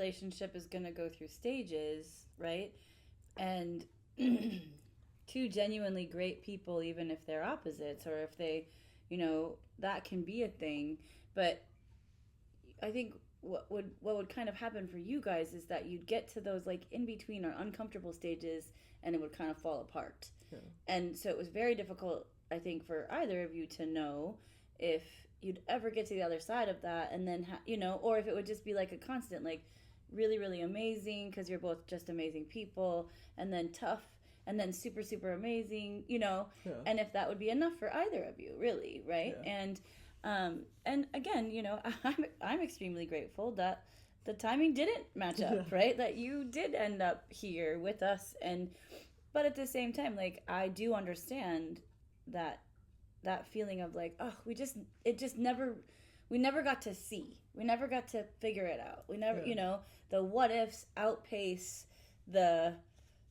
relationship is going to go through stages, right? And two genuinely great people, even if they're opposites or if they, that can be a thing. But I think what would kind of happen for you guys is that you'd get to those like in between or uncomfortable stages and it would kind of fall apart. Yeah. And so it was very difficult, I think, for either of you to know if you'd ever get to the other side of that, and then or if it would just be like a constant, like really really amazing because you're both just amazing people, and then tough, and then super super amazing, Yeah. and if that would be enough for either of you, really, right? Yeah. And again, I'm extremely grateful that the timing didn't match up, Yeah. right? That you did end up here with us, and but at the same time, like I do understand that feeling of like, oh, we never got to see, we never got to figure it out, we never, Yeah. the what ifs outpace the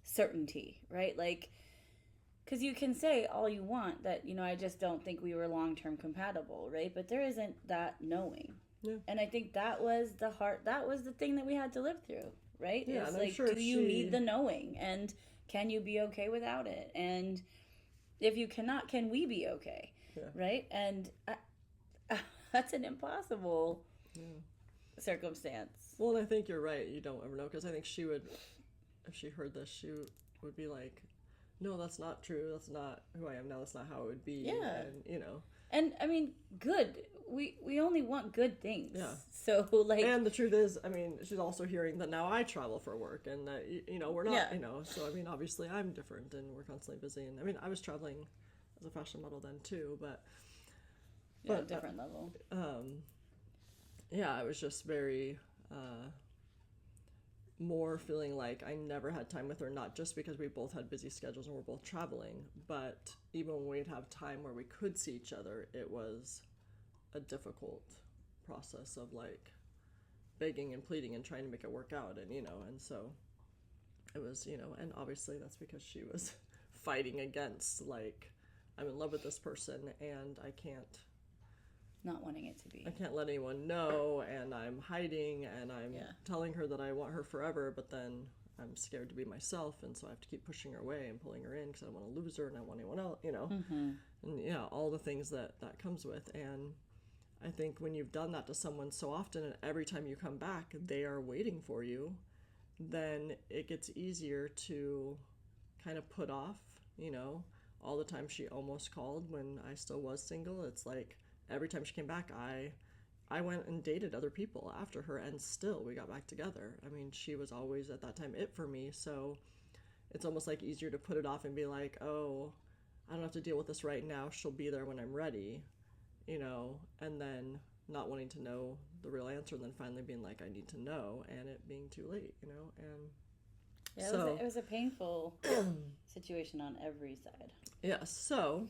certainty, right? Like, because you can say all you want that, I just don't think we were long term compatible, right? But there isn't that knowing. Yeah. And I think that was the thing that we had to live through, right? Yeah, It's and I'm like, sure do you need the knowing? And can you be okay without it? And if you cannot, can we be okay? Yeah. Right? And that's an impossible circumstance. Well, and I think you're right. You don't ever know, because I think she would, if she heard this, she would be like, no, that's not true. That's not who I am now. That's not how it would be. Yeah. And, And I mean, good. We only want good things. Yeah. So like. And the truth is, I mean, she's also hearing that now I travel for work, and that we're not. Yeah. So I mean, obviously I'm different, and we're constantly busy. And I mean, I was traveling as a fashion model then too, but Different level. Yeah, I was just very more feeling like I never had time with her, not just because we both had busy schedules and we're both traveling, but even when we'd have time where we could see each other, it was a difficult process of like begging and pleading and trying to make it work out, and so it was, and obviously that's because she was fighting against, like, I'm in love with this person and I can't let anyone know, and I'm hiding, and I'm telling her that I want her forever, but then I'm scared to be myself, and so I have to keep pushing her away and pulling her in because I don't want to lose her and I want anyone else, Mm-hmm. and all the things that comes with. And I think when you've done that to someone so often, and every time you come back they are waiting for you, then it gets easier to kind of put off, all the time she almost called when I still was single. It's like every time she came back, I went and dated other people after her, and still we got back together. I mean, she was always at that time it for me, so it's almost like easier to put it off and be like, oh, I don't have to deal with this right now, she'll be there when I'm ready, and then not wanting to know the real answer, and then finally being like, I need to know, and it being too late, and yeah, so it was a painful situation on every side. yeah. So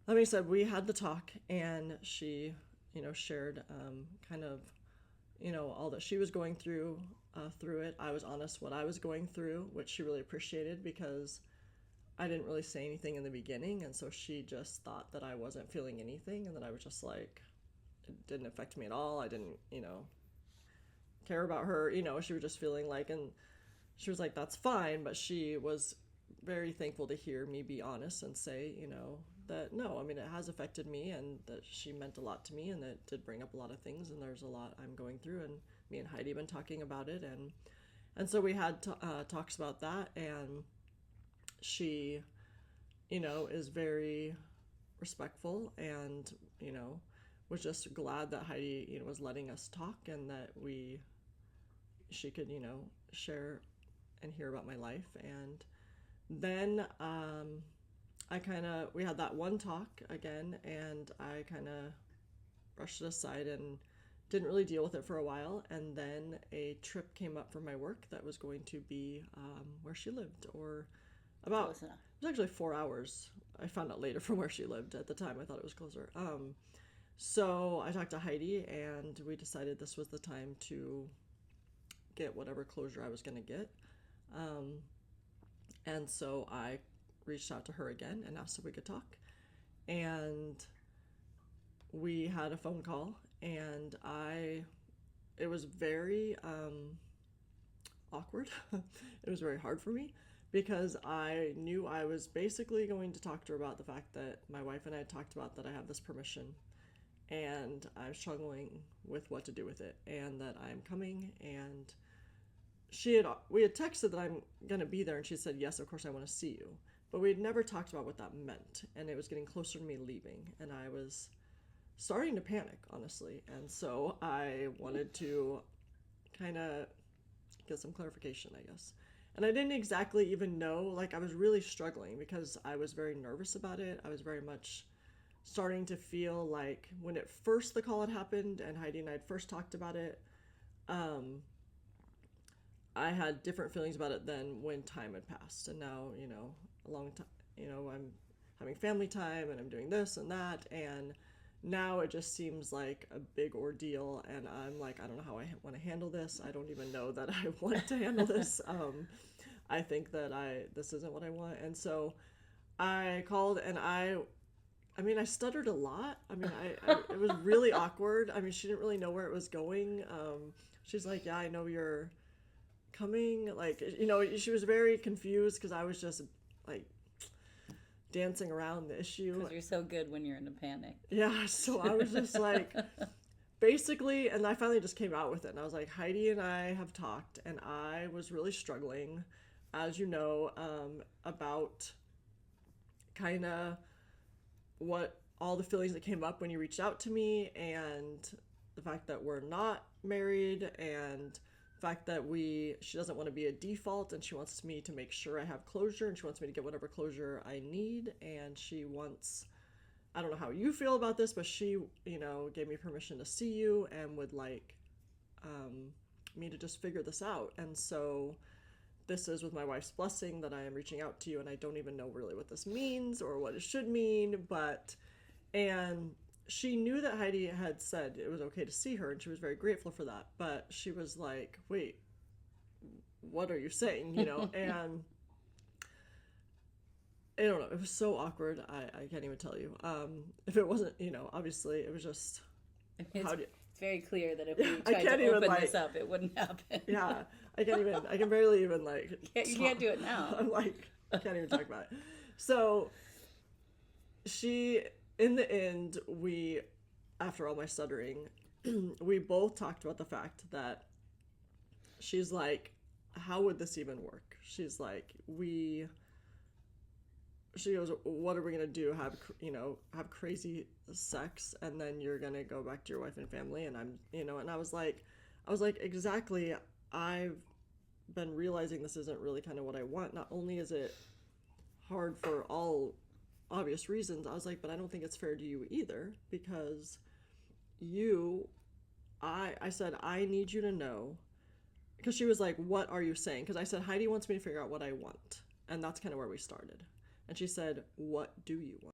like I said, we had the talk, and she, shared kind of, all that she was going through it. I was honest what I was going through, which she really appreciated, because I didn't really say anything in the beginning, and so she just thought that I wasn't feeling anything, and that I was just like, it didn't affect me at all. I didn't, care about her. She was just feeling like, and she was like, that's fine, but she was very thankful to hear me be honest and say, that no, I mean, it has affected me, and that she meant a lot to me, and that it did bring up a lot of things, and there's a lot I'm going through, and me and Heidi have been talking about it, and so we had talks about that, and she, is very respectful, and, was just glad that Heidi, was letting us talk, and that she could, share and hear about my life. And then we had that one talk again, and I kind of brushed it aside and didn't really deal with it for a while. And then a trip came up for my work that was going to be where she lived, or about, it was actually 4 hours. I found out later from where she lived. At the time I thought it was closer. So I talked to Heidi, and we decided this was the time to get whatever closure I was going to get. And so I reached out to her again and asked if we could talk. And we had a phone call, and I it was very awkward. It was very hard for me because I knew I was basically going to talk to her about the fact that my wife and I had talked about that I have this permission and I'm struggling with what to do with it and that I'm coming, and we had texted that I'm going to be there, and she said, yes, of course I want to see you. But we had never talked about what that meant, and it was getting closer to me leaving, and I was starting to panic, honestly. And so I wanted to kind of get some clarification, I guess. And I didn't exactly even know, like, I was really struggling because I was very nervous about it. I was very much starting to feel like when the call had happened and Heidi and I had first talked about it, I had different feelings about it than when time had passed. And now, a long time, I'm having family time and I'm doing this and that. And now it just seems like a big ordeal. And I'm like, I don't know how I want to handle this. I don't even know that I want to handle this. I think that this isn't what I want. And so I called, and I stuttered a lot. It was really awkward. She didn't really know where it was going. She's like, yeah, I know you're coming. Like, she was very confused because I was just like dancing around the issue. Because you're so good when you're in a panic. Yeah, so I was just like, basically, and I finally just came out with it. And I was like, Heidi and I have talked, and I was really struggling, as you know, about kind of what all the feelings that came up when you reached out to me, and the fact that we're not married, and the fact that she doesn't want to be a default, and she wants me to make sure I have closure, and she wants me to get whatever closure I need, and she wants, I don't know how you feel about this, but she, gave me permission to see you and would like me to just figure this out. And so this is with my wife's blessing that I am reaching out to you, and I don't even know really what this means or what it should mean, and she knew that Heidi had said it was okay to see her, and she was very grateful for that, but she was like, wait, what are you saying, and I don't know, it was so awkward, I can't even tell you. If it wasn't, obviously it was just, it's very clear that if we tried to open this up, it wouldn't happen. Yeah, I can barely even you can't do it now. I'm like, I can't even talk about it. So in the end, after all my stuttering, we both talked about the fact that she's like, how would this even work? She's like, she goes, what are we going to do? Have crazy sex, and then you're going to go back to your wife and family. And and I was like, exactly. I've been realizing this isn't really kind of what I want. Not only is it hard for all obvious reasons, I was like, but I don't think it's fair to you either, because I said, I need you to know, because she was like, what are you saying? Because I said, Heidi wants me to figure out what I want. And that's kind of where we started. And she said, what do you want?